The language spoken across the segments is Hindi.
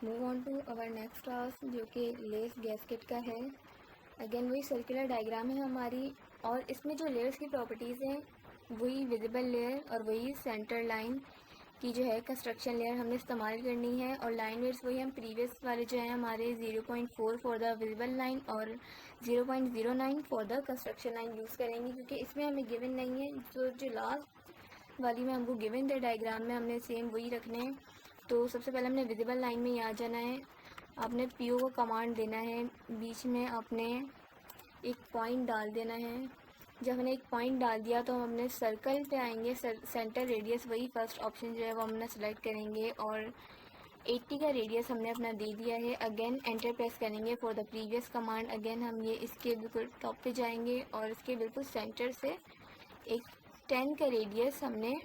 Move on to our next task जो कि लेस गैस्केट का है। अगेन वही सर्कुलर डायग्राम है हमारी, और इसमें जो लेयर्स की प्रॉपर्टीज़ हैं वही विजिबल लेयर और वही सेंटर लाइन की जो है कंस्ट्रक्शन लेयर हमने इस्तेमाल करनी है, और लाइन वेट्स वही हम प्रीवियस वाले जो है हमारे 0.4 फॉर द विजिबल लाइन और 0.09 for the construction line use करेंगे, क्योंकि इसमें हमें गिवन नहीं है। तो जो लास्ट वाली में हमको गिवन थे डायग्राम में हमने सेम वही रखने हैं। तो सबसे पहले हमने विजिबल लाइन में ही आ जाना है। आपने पीओ को कमांड देना है, बीच में आपने एक पॉइंट डाल देना है। जब हमने एक पॉइंट डाल दिया तो हम अपने सर्कल पे आएंगे, सेंटर रेडियस वही फर्स्ट ऑप्शन जो है वो हमने सेलेक्ट करेंगे, और 80 का रेडियस हमने अपना दे दिया है। अगेन एंटर प्रेस करेंगे for the previous command. Again हम ये इसके बिल्कुल टॉप पे जाएंगे और इसके बिल्कुल सेंटर से एक 10 का रेडियस हमने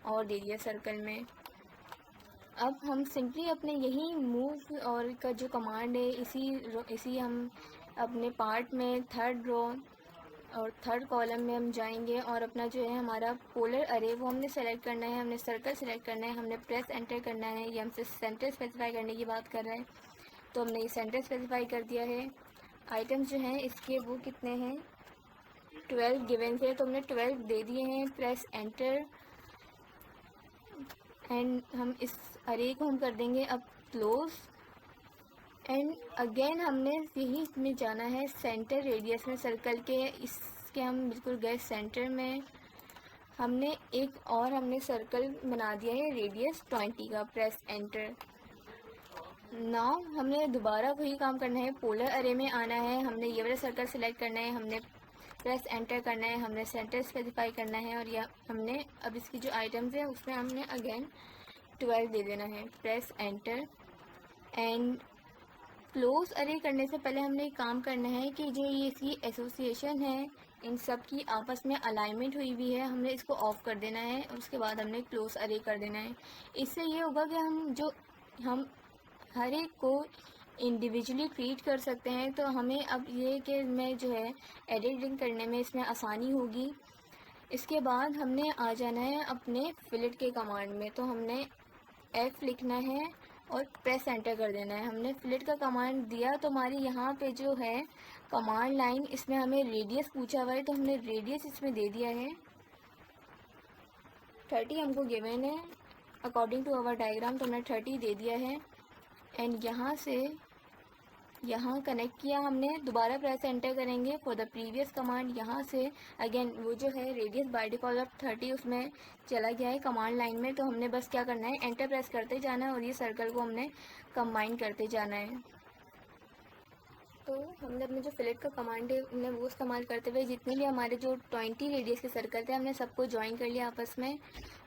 और दे दिया सर्कल में। अब हम सिंपली अपने यही मूव और का जो कमांड है इसी हम अपने पार्ट में थर्ड रो और थर्ड कॉलम में हम जाएंगे, और अपना जो है हमारा पोलर अरे वो हमने सेलेक्ट करना है, हमने सर्कल सेलेक्ट करना है, हमने प्रेस एंटर करना है। ये हमसे सेंटर स्पेसिफाई करने की बात कर रहा है, तो हमने ये सेंटर स्पेसिफाई कर दिया है। आइटम्स जो हैं इसके वो कितने हैं, 12 गिवन थे तो हमने 12 दे दिए हैं। प्रेस एंटर एंड हम इस अरे को हम कर देंगे अब क्लोज, एंड अगेन हमने यही इसमें जाना है सेंटर रेडियस में सर्कल के। इसके हम बिल्कुल गए सेंटर में, हमने एक और हमने सर्कल बना दिया है रेडियस 20 का। Press enter. नाउ हमने दोबारा वही काम करना है, पोलर अरे में आना है, हमने ये वाला सर्कल सेलेक्ट करना है, हमने प्रेस एंटर करना है, हमने सेंटर स्पेसिफाई करना है, और यह हमने अब इसकी जो आइटम्स है उसमें हमने अगेन 12 दे देना है। प्रेस एंटर एंड क्लोज अरे करने से पहले हमने एक काम करना है कि जो ये इसकी एसोसिएशन है इन सब की आपस में अलाइनमेंट हुई हुई है, हमने इसको ऑफ कर देना है, और उसके बाद हमने क्लोज अरे कर देना है। इससे ये होगा कि हम हर एक को इंडिविजुअली ट्रीट कर सकते हैं। तो हमें अब ये कि मैं जो है एडिटिंग करने में इसमें आसानी होगी। इसके बाद हमने आ जाना है अपने फिलेट के कमांड में, तो हमने F लिखना है और प्रेस एंटर कर देना है। हमने फिलेट का कमांड दिया तो हमारी यहाँ पे जो है कमांड लाइन, इसमें हमें रेडियस पूछा हुआ है तो हमने रेडियस इसमें दे दिया है 30 हमको गिवन है अकॉर्डिंग टू आवर डायग्राम, तो हमने 30 दे दिया है। एंड यहाँ से यहाँ कनेक्ट किया हमने, दोबारा प्रेस एंटर करेंगे फॉर द प्रीवियस कमांड। यहाँ से अगेन वो जो है रेडियस बाय डिफॉल्ट ऑफ 30 उसमें चला गया है कमांड लाइन में, तो हमने बस क्या करना है एंटर प्रेस करते जाना है और ये सर्कल को हमने कंबाइन करते जाना है। तो हमने अपने जो फिलेट का कमांड है हमने वो इस्तेमाल करते हुए जितने भी हमारे जो 20 रेडियस के सर्कल थे हमने सबको ज्वाइन कर लिया आपस में।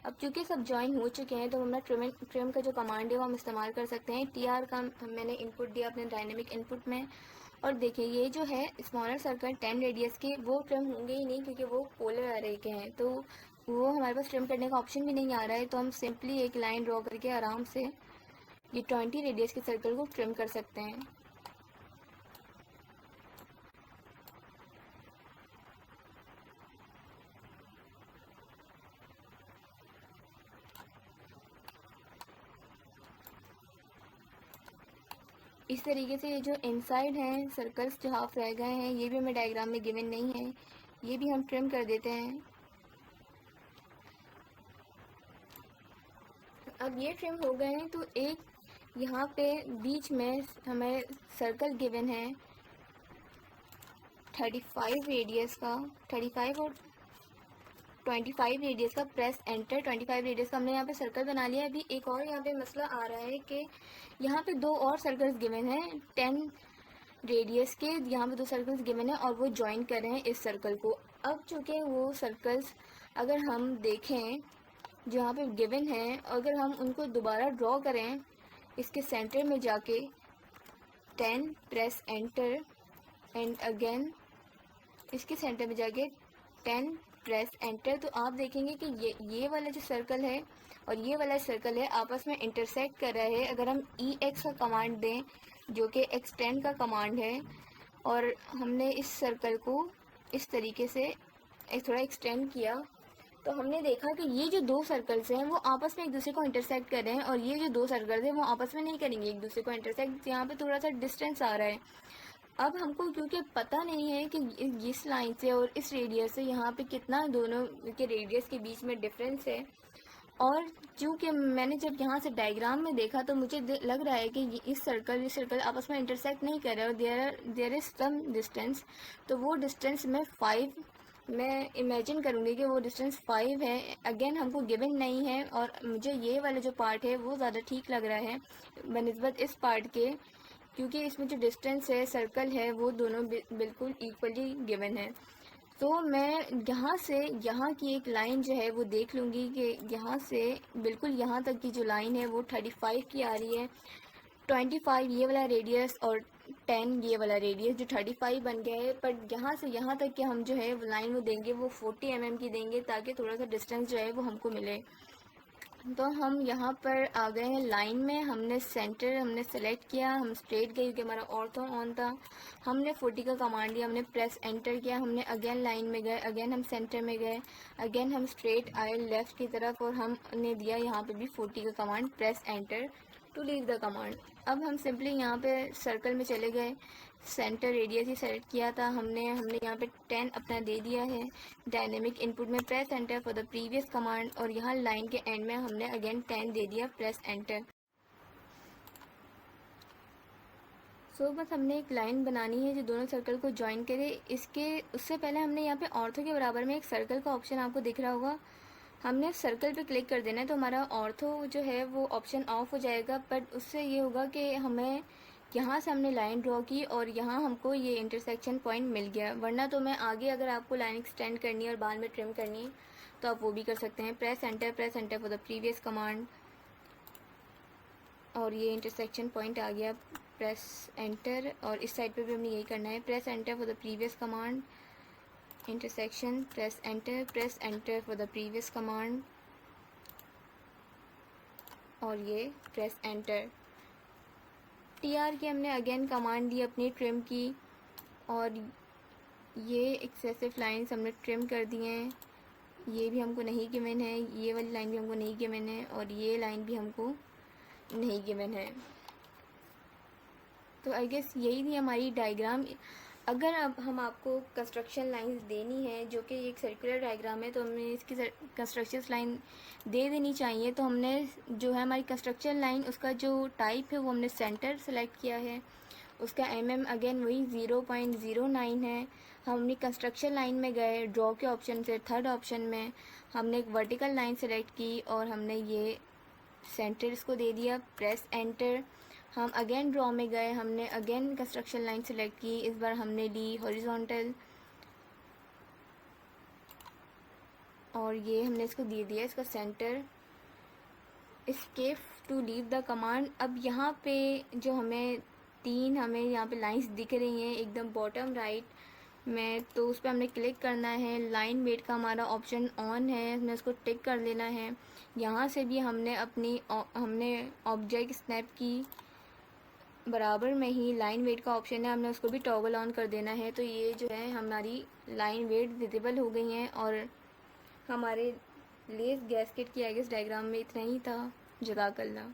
अब चूँकि सब ज्वाइन हो चुके हैं तो हमारा ट्रिम का जो कमांड है वो हम इस्तेमाल कर सकते हैं। TR का मैंने इनपुट दिया अपने डायनेमिक इनपुट में, और देखिए ये जो है स्मॉलर सर्कल 10 रेडियस के वो ट्रिम होंगे ही नहीं क्योंकि वो पोलर अरे के हैं, तो वो हमारे पास ट्रिम करने का ऑप्शन भी नहीं आ रहा है। तो हम सिंपली एक लाइन ड्रॉ करके आराम से ये 20 रेडियस के सर्कल को ट्रिम कर सकते हैं। इस तरीके से ये जो इनसाइड हैं सर्कल्स जो हाफ रह गए हैं ये भी हमें डायग्राम में गिवन नहीं है, ये भी हम ट्रिम कर देते हैं। अब ये ट्रिम हो गए हैं तो एक यहाँ पे बीच में हमें सर्कल गिवन है 35 रेडियस का, 35 और 25 रेडियस का। Press enter. 25 रेडियस का हमने यहाँ पे सर्कल बना लिया। अभी एक और यहाँ पे मसला आ रहा है कि यहाँ पे दो और सर्कल्स गिवन हैं 10 रेडियस के, यहाँ पे दो सर्कल्स गिवन है और वो ज्वाइन कर रहे हैं इस सर्कल को। अब चूँकि वो सर्कल्स अगर हम देखें जो यहाँ पे गिवन है, अगर हम उनको दोबारा ड्रॉ करें इसके सेंटर में जाके 10 प्रेस एंटर एंड अगेन इसके सेंटर में जाके 10 प्रेस एंटर, तो आप देखेंगे कि ये वाला जो सर्कल है और ये वाला सर्कल है आपस में इंटरसेक्ट कर रहा है। अगर हम EX का कमांड दें जो कि एक्सटेंड का कमांड है, और हमने इस सर्कल को इस तरीके से थोड़ा एक्सटेंड किया तो हमने देखा कि ये जो दो सर्कल्स हैं वो आपस में एक दूसरे को इंटरसेक्ट कर रहे हैं, और ये जो दो सर्कल्स हैं वो आपस में नहीं करेंगे एक दूसरे को इंटरसेक्ट, यहाँ पे थोड़ा सा डिस्टेंस आ रहा है। अब हमको क्योंकि पता नहीं है कि इस लाइन से और इस रेडियस से यहाँ पे कितना दोनों के रेडियस के बीच में डिफरेंस है, और क्योंकि मैंने जब यहाँ से डायग्राम में देखा तो मुझे लग रहा है कि इस सर्कल आपस में इंटरसेक्ट नहीं कर रहे और देयर इज़ सम डिस्टेंस, तो वो डिस्टेंस मैं इमेजिन करूँगी कि वो डिस्टेंस 5 है। अगेन हमको गिवन नहीं है, और मुझे ये वाला जो पार्ट है वो ज़्यादा ठीक लग रहा है बनिस्बत इस पार्ट के, क्योंकि इसमें जो डिस्टेंस है सर्कल है वो दोनों बिल्कुल इक्वली गिवन है। तो मैं यहाँ से यहाँ की एक लाइन जो है वो देख लूँगी कि यहाँ से बिल्कुल यहाँ तक की जो लाइन है वो 35 की आ रही है, 25 ये वाला रेडियस और 10 ये वाला रेडियस जो 35 बन गया है। पर यहाँ से यहाँ तक के हम जो है वो लाइन वो देंगे वो 40 mm की देंगे, ताकि थोड़ा सा डिस्टेंस जो है वो हमको मिले। तो हम यहाँ पर आ गए हैं लाइन में, हमने सेंटर हमने सेलेक्ट किया, हम स्ट्रेट गए क्योंकि हमारा ऑर्थो ऑन था, हमने 40 का कमांड दिया, हमने प्रेस एंटर किया, हमने अगेन लाइन में गए, अगेन हम सेंटर में गए, अगेन हम स्ट्रेट आए लेफ़्ट की तरफ, और हमने दिया यहाँ पे भी 40 का command, press enter to leave the command. अब हम सिंपली यहाँ पे सर्कल में चले गए, सेंटर रेडियस ही सेलेक्ट किया था हमने यहाँ पे 10 अपना दे दिया है। डायनेमिक इनपुट में press enter for the previous command, और यहाँ लाइन के एंड में हमने अगेन 10 दे दिया, प्रेस एंटर। सो बस हमने एक लाइन बनानी है जो दोनों सर्कल को ज्वाइन करे। उससे पहले हमने यहाँ पे ऑर्थो के बराबर में एक सर्कल का ऑप्शन आपको दिख रहा होगा, हमने सर्कल पे क्लिक कर देना है, तो हमारा ऑर्थो जो है वो ऑप्शन ऑफ हो जाएगा। बट उससे ये होगा कि हमें यहाँ से हमने लाइन ड्रॉ की और यहाँ हमको ये इंटरसेक्शन पॉइंट मिल गया, वरना तो मैं आगे अगर आपको लाइन एक्सटेंड करनी है और बाद में ट्रिम करनी है तो आप वो भी कर सकते हैं। Press enter for the previous command, और ये इंटरसेक्शन पॉइंट आ गया, प्रेस एंटर, और इस साइड पे भी हमने यही करना है, press enter for the previous command, intersection, press enter for the previous command, और ये प्रेस एंटर। टीआर की हमने अगेन कमांड दी अपनी ट्रिम की, और ये एक्सेसिव लाइंस हमने ट्रिम कर दिए हैं, ये भी हमको नहीं गिवन है, ये वाली लाइन भी हमको नहीं गिवन है, और ये लाइन भी हमको नहीं गिवन है। तो आई गेस यही थी हमारी डायग्राम। अगर अब हम आपको कंस्ट्रक्शन लाइंस देनी है जो कि एक सर्कुलर डायग्राम है, तो हमें इसकी कंस्ट्रक्शन लाइन दे देनी चाहिए। तो हमने जो है हमारी कंस्ट्रक्शन लाइन उसका जो टाइप है वो हमने सेंटर सेलेक्ट किया है, उसका अगेन वही 0.09 है। हम अपनी कंस्ट्रक्शन लाइन में गए, ड्रॉ के ऑप्शन से थर्ड ऑप्शन में हमने एक वर्टिकल लाइन सेलेक्ट की और हमने ये सेंटर इसको दे दिया, प्रेस एंटर। हम अगेन ड्रॉ में गए, हमने अगेन कंस्ट्रक्शन लाइन सेलेक्ट की, इस बार हमने ली हॉरिजॉन्टल, और ये हमने इसको दे दिया इसका centre. Escape to leave the command. अब यहाँ पे जो हमें यहाँ पे लाइंस दिख रही हैं एकदम बॉटम राइट में, तो उस पर हमने क्लिक करना है। लाइन वेट का हमारा ऑप्शन ऑन है, हमने उसको टिक कर लेना है। यहाँ से भी हमने ऑब्जेक्ट स्नैप की बराबर में ही लाइन वेट का ऑप्शन है, हमने उसको भी टॉगल ऑन कर देना है। तो ये जो है हमारी लाइन वेट विजिबल हो गई हैं, और हमारे लेस गैस्केट की आई गेस डायग्राम में इतना ही था। जज़ाकल्लाह।